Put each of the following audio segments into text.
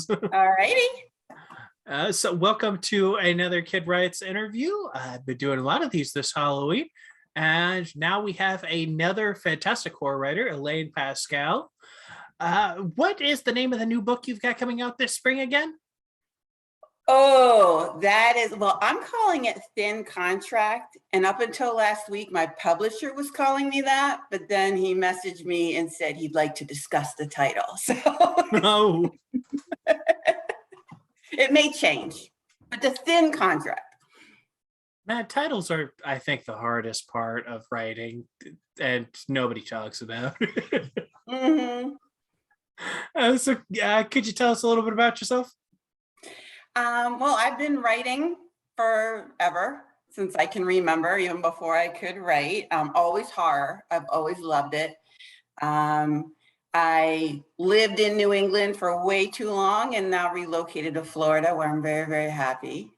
All righty. So welcome to another Kid Writes interview. I've been doing a lot of these this Halloween, and now we have another fantastic horror writer, Elaine Pascale. What is the name of the new book you've got coming out this spring again? Oh, that is, well, I'm calling it Thin Contract. And up until last week, my publisher was calling me that, but then he messaged me and said he'd like to discuss the title. So Oh, it may change, but the Thin Contract. man, titles are, I think, the hardest part of writing, and nobody talks about. Mm-hmm. Could you tell us a little bit about yourself? Well, I've been writing forever, since I can remember, even before I could write. Always horror. I've always loved it. I lived in New England for way too long and now relocated to Florida, where I'm very, very happy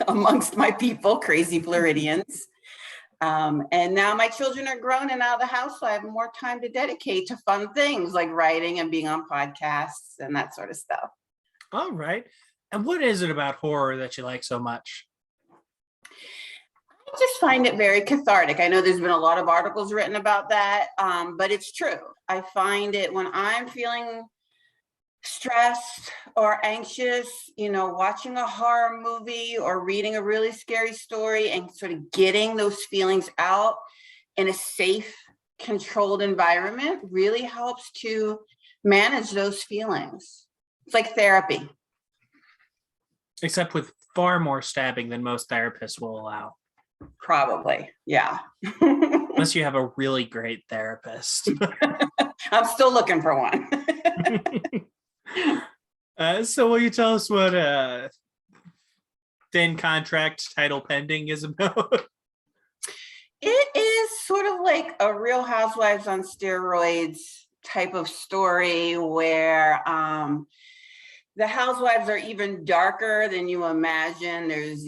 amongst my people, crazy Floridians. And now my children are grown and out of the house, so I have more time to dedicate to fun things like writing and being on podcasts and that sort of stuff. All right. And what is it about horror that you like so much? I just find it very cathartic. I know there's been a lot of articles written about that, but it's true. I find it when I'm feeling stressed or anxious, watching a horror movie or reading a really scary story and sort of getting those feelings out in a safe, controlled environment really helps to manage those feelings. It's like therapy. Except with far more stabbing than most therapists will allow. Probably, yeah. Unless you have a really great therapist. I'm still looking for one. So will you tell us what Thin Contract title pending is about? It is sort of like a Real Housewives on steroids type of story where the housewives are even darker than you imagine. There's,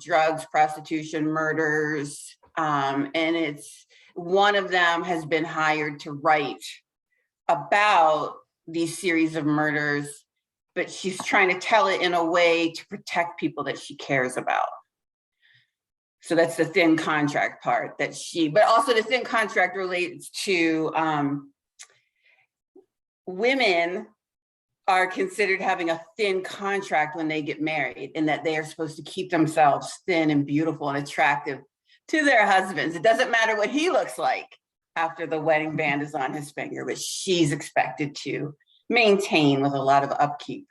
drugs, prostitution, murders, and it's one of them has been hired to write about these series of murders, but she's trying to tell it in a way to protect people that she cares about. So that's the thin contract part but also the thin contract relates to women are considered having a thin contract when they get married, and that they are supposed to keep themselves thin and beautiful and attractive to their husbands. It doesn't matter what he looks like after the wedding band is on his finger, but she's expected to maintain with a lot of upkeep.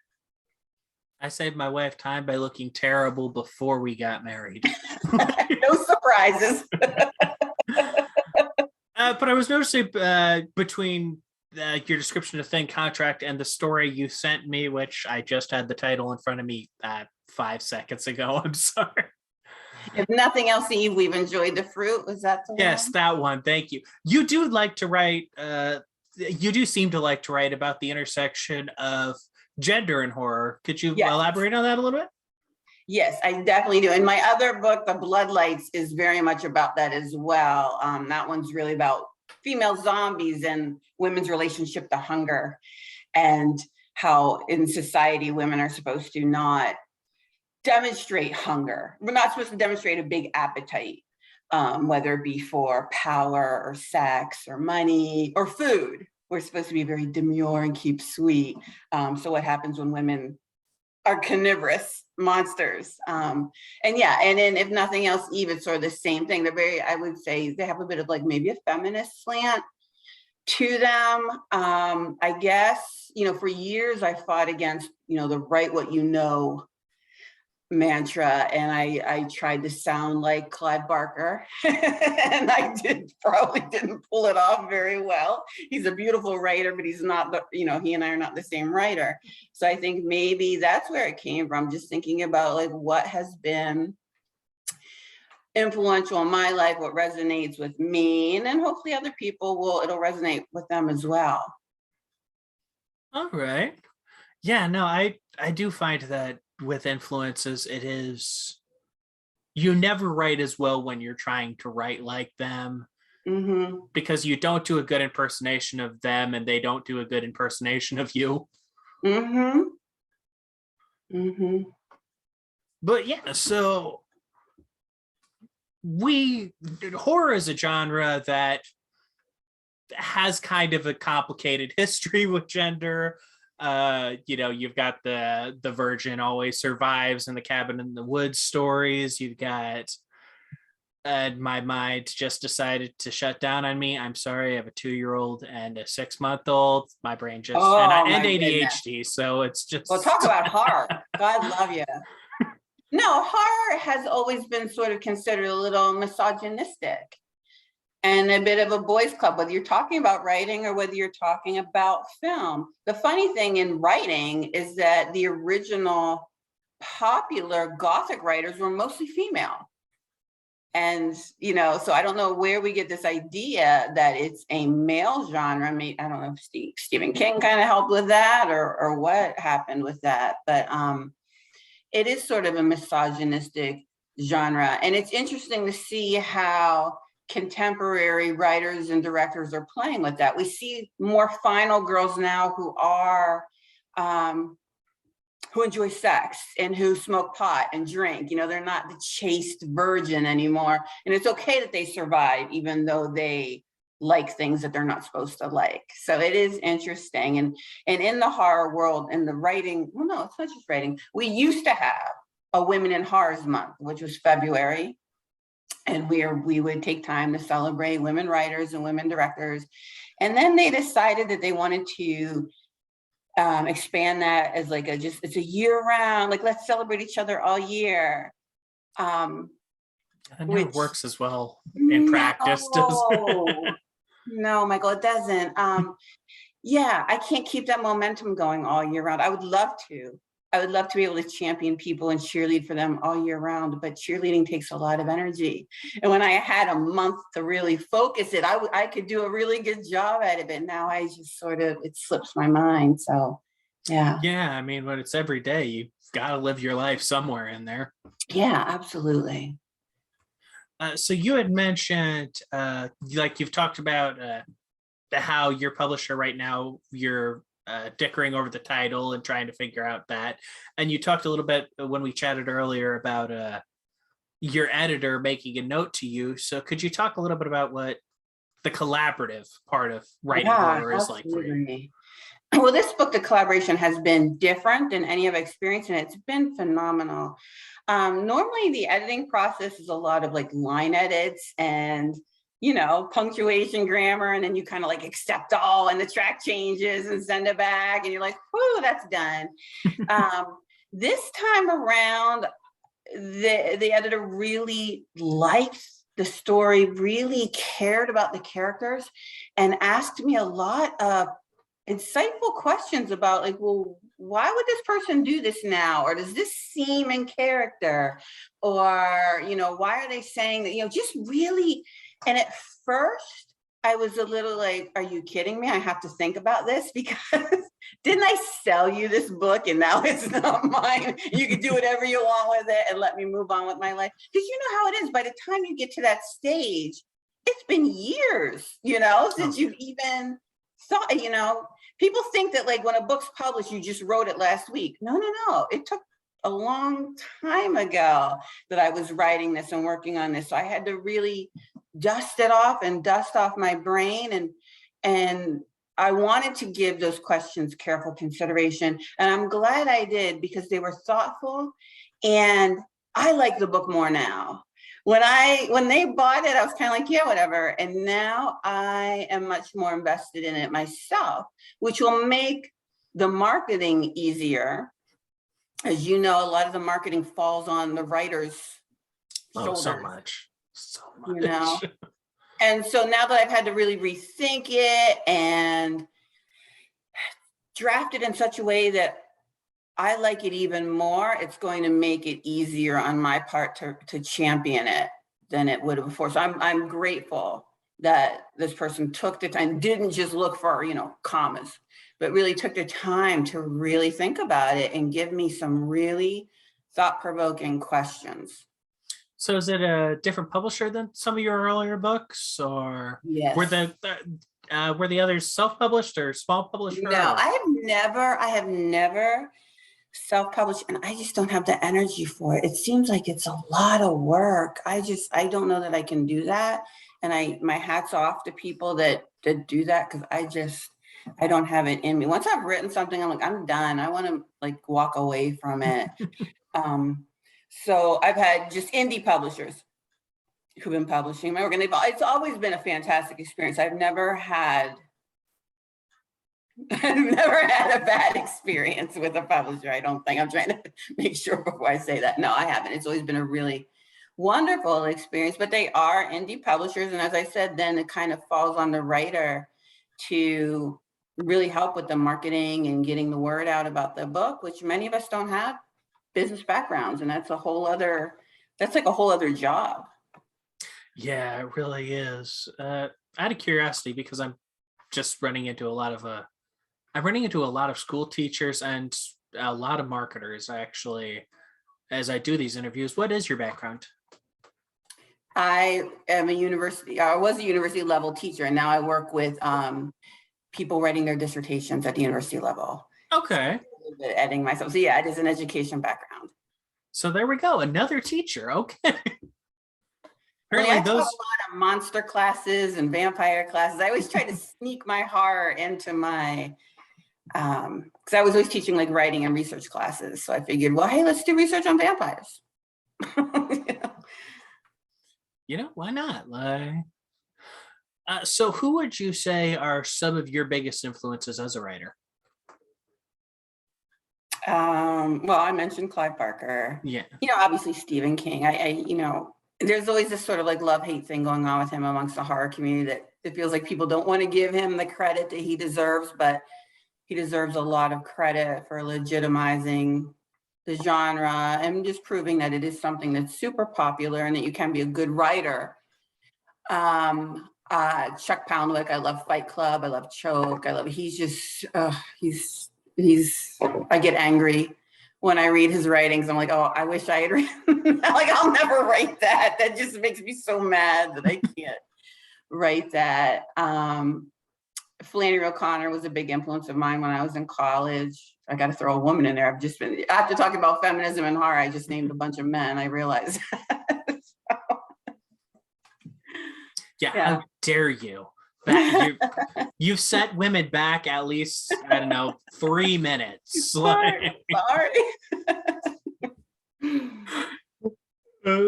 I saved my wife time by looking terrible before we got married. No surprises. But I was noticing between your description of Thin Contract and the story you sent me, which I just had the title in front of me 5 seconds ago. I'm sorry. If nothing else, Eve, we've enjoyed the fruit. Was that the Yes, one? that one. Thank you. You do like to write. You do seem to like to write about the intersection of gender and horror. Could you elaborate on that a little bit? Yes, I definitely do. And my other book, The Bloodlights, is very much about that as well. That one's really about female zombies and women's relationship to hunger, and how in society women are supposed to not demonstrate hunger. We're not supposed to demonstrate a big appetite, whether it be for power or sex or money or food. We're supposed to be very demure and keep sweet. So what happens when women are carnivorous monsters? And then if nothing else, even sort of the same thing. I would say they have a bit of like maybe a feminist slant to them. I guess, for years I fought against, the write what you know mantra, and I tried to sound like Clive Barker, and I probably didn't pull it off very well. He's a beautiful writer, but he's not he and I are not the same writer. So I think maybe that's where it came from, just thinking about like what has been influential in my life, what resonates with me, and then hopefully other people it'll resonate with them as well. All right. Yeah, no, I do find that with influences, it is, you never write as well when you're trying to write like them, because you don't do a good impersonation of them and they don't do a good impersonation of you. Mm-hmm. But yeah, so horror is a genre that has kind of a complicated history with gender. You've got the virgin always survives and the cabin in the woods stories. You've got my mind just decided to shut down on me. I'm sorry, I have a 2-year-old and a 6-month-old. My brain just Oh and my goodness. ADHD, so it's Well, just talk about horror. God love you. No, horror has always been sort of considered a little misogynistic and a bit of a boys' club, whether you're talking about writing or whether you're talking about film. The funny thing in writing is that the original popular Gothic writers were mostly female. And, so I don't know where we get this idea that it's a male genre. I mean, I don't know if Stephen King kind of helped with that or what happened with that, but it is sort of a misogynistic genre. And it's interesting to see how contemporary writers and directors are playing with that. We see more final girls now who enjoy sex and who smoke pot and drink. They're not the chaste virgin anymore. And it's okay that they survive, even though they like things that they're not supposed to like. So it is interesting. And in the horror world and the writing, well, no, it's not just writing. We used to have a Women in Horrors Month, which was February. And we would take time to celebrate women writers and women directors. And then they decided that they wanted to expand that as like it's a year round, like let's celebrate each other all year. I know it works as well in practice. No, Michael, it doesn't. Yeah, I can't keep that momentum going all year round. I would love to be able to champion people and cheerlead for them all year round, but cheerleading takes a lot of energy. And when I had a month to really focus it, I could do a really good job at it, but now I just it slips my mind. So, yeah. Yeah, I mean, when it's every day, you've got to live your life somewhere in there. Yeah, absolutely. So you had mentioned, like you've talked about how your publisher right now, you're dickering over the title and trying to figure out that. And you talked a little bit when we chatted earlier about your editor making a note to you. So could you talk a little bit about what the collaborative part of writing horror is like for you? Well, this book, the collaboration has been different than any I've experienced, and it's been phenomenal. Normally the editing process is a lot of like line edits and punctuation, grammar, and then you kind of like accept all and the track changes and send it back and you're like, whoo, that's done. This time around, the editor really liked the story, really cared about the characters, and asked me a lot of insightful questions about like, well, why would this person do this now? Or does this seem in character? Or, why are they saying that, just really. And at first I was a little like, are you kidding me? I have to think about this because didn't I sell you this book and now it's not mine? You can do whatever you want with it and let me move on with my life. Because you know how it is, by the time you get to that stage, it's been years, since you've even thought, people think that like when a book's published, you just wrote it last week. No. It took a long time ago that I was writing this and working on this. So I had to really dust it off and dust off my brain. And I wanted to give those questions careful consideration. And I'm glad I did because they were thoughtful. And I like the book more now. When they bought it, I was kind of like, yeah, whatever. And now I am much more invested in it myself, which will make the marketing easier. As you know, a lot of the marketing falls on the writer's shoulders. So much. And so now that I've had to really rethink it and draft it in such a way that I like it even more, it's going to make it easier on my part to champion it than it would have before. So I'm grateful that this person took the time, didn't just look for, commas, but really took the time to really think about it and give me some really thought-provoking questions. So is it a different publisher than some of your earlier books, or yes. were the others self-published or small publisher? No, I have never self-publish, and I just don't have the energy for it. It seems like it's a lot of work. I don't know that I can do that. And my hat's off to people that do that, because I don't have it in me. Once I've written something, I'm like, I'm done. I want to like walk away from it. So I've had just indie publishers who've been publishing my work, and it's always been a fantastic experience. I've never had a bad experience with a publisher. I don't think. I'm trying to make sure before I say that. No, I haven't. It's always been a really wonderful experience, but they are indie publishers. And as I said, then it kind of falls on the writer to really help with the marketing and getting the word out about the book, which many of us don't have business backgrounds. And that's like a whole other job. Yeah, it really is. Out of curiosity, because I'm running into a lot of school teachers and a lot of marketers, actually, as I do these interviews. What is your background? I was a university level teacher, and now I work with people writing their dissertations at the university level. Okay. So editing myself. So yeah, it is an education background. So there we go. Another teacher. Okay. I taught a lot of monster classes and vampire classes. I always try to sneak my horror into my, because I was always teaching like writing and research classes. So I figured, well, hey, let's do research on vampires. Why not? So who would you say are some of your biggest influences as a writer? Well, I mentioned Clive Barker. Yeah. Obviously Stephen King. There's always this sort of like love-hate thing going on with him amongst the horror community, that it feels like people don't want to give him the credit that he deserves, but he deserves a lot of credit for legitimizing the genre and just proving that it is something that's super popular and that you can be a good writer. Chuck Palahniuk, I love Fight Club, I love Choke, he's just, I get angry when I read his writings. I'm like, oh, I wish I had written, like, I'll never write that. That just makes me so mad that I can't write that. Flannery O'Connor was a big influence of mine when I was in college. I got to throw a woman in there. After talking about feminism and horror, I just named a bunch of men, I realized. Yeah, how dare you? You've set women back at least, I don't know, 3 minutes. Sorry.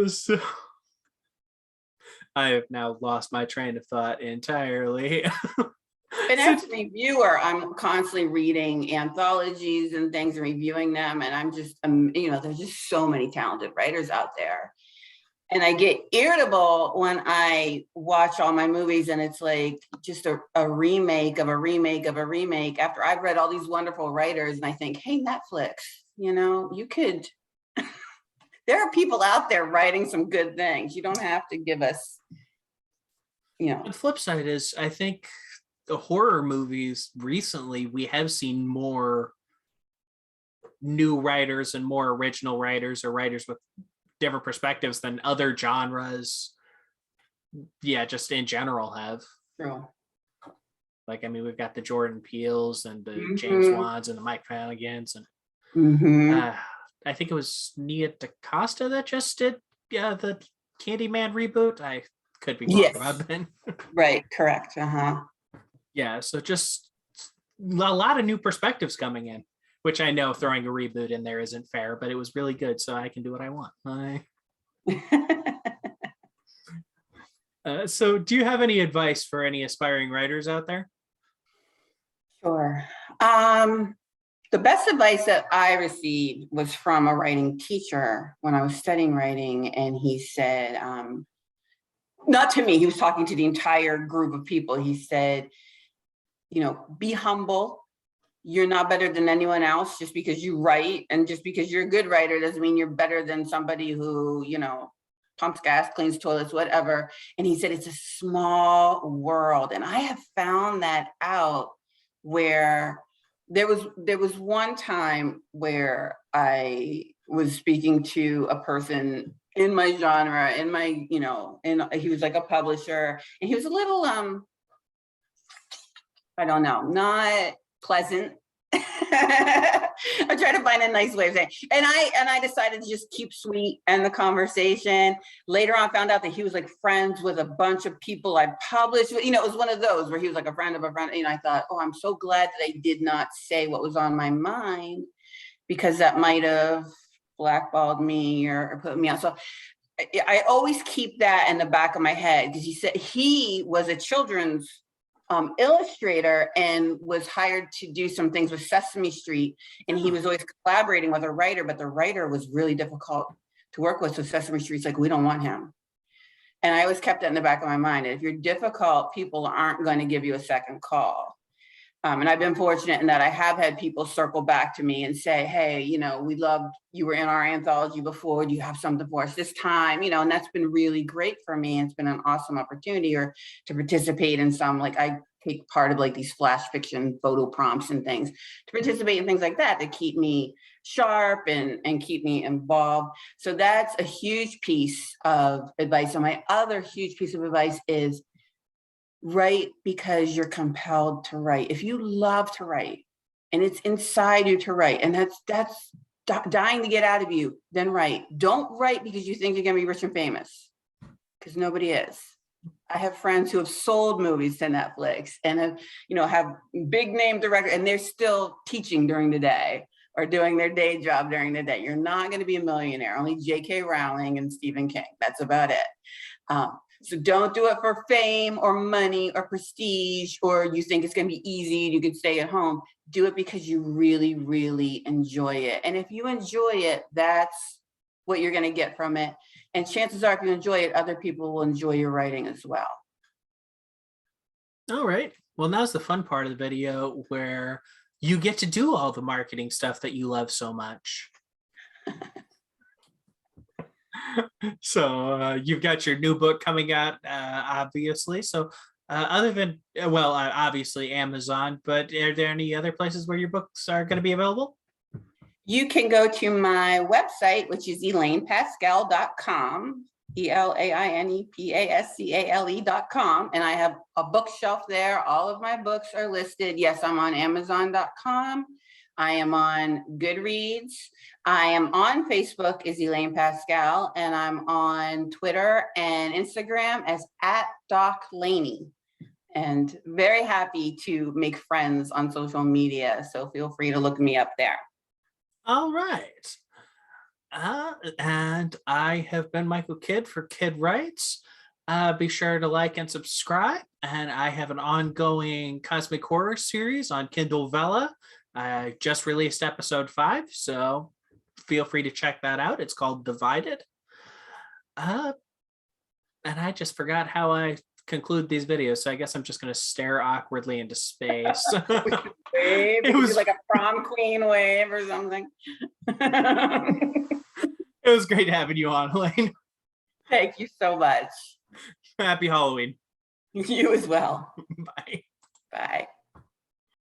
So I have now lost my train of thought entirely. And as a reviewer, I'm constantly reading anthologies and things and reviewing them. And I'm just, there's just so many talented writers out there. And I get irritable when I watch all my movies and it's like just a remake of a remake of a remake after I've read all these wonderful writers. And I think, hey, Netflix, you could, there are people out there writing some good things. You don't have to give us, The flip side is, I think the horror movies recently, we have seen more new writers and more original writers, or writers with different perspectives than other genres, just in general have. True. Like, we've got the Jordan Peels and the James Wans and the Mike Flanagans, and I think it was Nia DaCosta that just did the Candyman reboot. I could be wrong about that. Right, correct. Yeah, so just a lot of new perspectives coming in, which I know throwing a reboot in there isn't fair, but it was really good, so I can do what I want. So do you have any advice for any aspiring writers out there? Sure. The best advice that I received was from a writing teacher when I was studying writing, and he said, not to me, he was talking to the entire group of people. He said, be humble. You're not better than anyone else just because you write, and just because you're a good writer doesn't mean you're better than somebody who, pumps gas, cleans toilets, whatever. And he said, it's a small world. And I have found that out, where there was one time where I was speaking to a person in my genre, and he was like a publisher, and he was a little, I don't know, not pleasant. I try to find a nice way of saying, and I decided to just keep sweet and the conversation. Later on, found out that he was like friends with a bunch of people I published with. You know, it was one of those where he was like a friend of a friend. You know, I thought, oh, I'm so glad that I did not say what was on my mind, because that might have blackballed me or put me on. So I always keep that in the back of my head, because he said he was a children's illustrator and was hired to do some things with Sesame Street, and he was always collaborating with a writer, but the writer was really difficult to work with. So Sesame Street's like, we don't want him. And I always kept that in the back of my mind. If you're difficult, people aren't going to give you a second call. And I've been fortunate in that I have had people circle back to me and say, hey, you know, we loved, you were in our anthology before, do you have something for us this time? You know, and that's been really great for me. It's been an awesome opportunity, or to participate in some, like I take part of like these flash fiction photo prompts and things, to participate in things like that to keep me sharp and keep me involved. So that's a huge piece of advice. And my other huge piece of advice is, write because you're compelled to write. If you love to write and it's inside you to write, and that's dying to get out of you, then write. Don't write because you think you're gonna be rich and famous, because nobody is. I have friends who have sold movies to Netflix and have, you know, have big name director, and they're still teaching during the day or doing their day job during the day. You're not going to be a millionaire. Only J.K. Rowling and Stephen King. That's about it. So don't do it for fame or money or prestige, or you think it's going to be easy and you can stay at home. Do it because you really, really enjoy it. And if you enjoy it, that's what you're going to get from it. And chances are, if you enjoy it, other people will enjoy your writing as well. All right. Well, now's the fun part of the video where you get to do all the marketing stuff that you love so much. So you've got your new book coming out, obviously. So other than, well, obviously Amazon, but are there any other places where your books are going to be available? You can go to my website, which is ElainePascale.com, ElainePascale.com, and I have a bookshelf there. All of my books are listed. Yes, I'm on Amazon.com. I am on Goodreads. I am on Facebook as Elaine Pascale, and I'm on Twitter and Instagram as @DocLaney. And very happy to make friends on social media, so feel free to look me up there. All right. And I have been Michael Kidd for Kid Writes. Be sure to like and subscribe. And I have an ongoing cosmic horror series on Kindle Vella. I just released episode 5, so feel free to check that out. It's called Divided. And I just forgot how I conclude these videos, so I guess I'm just going to stare awkwardly into space. Wave, it was like a prom queen wave or something. It was great having you on, Elaine. Thank you so much. Happy Halloween. You as well. Bye. Bye.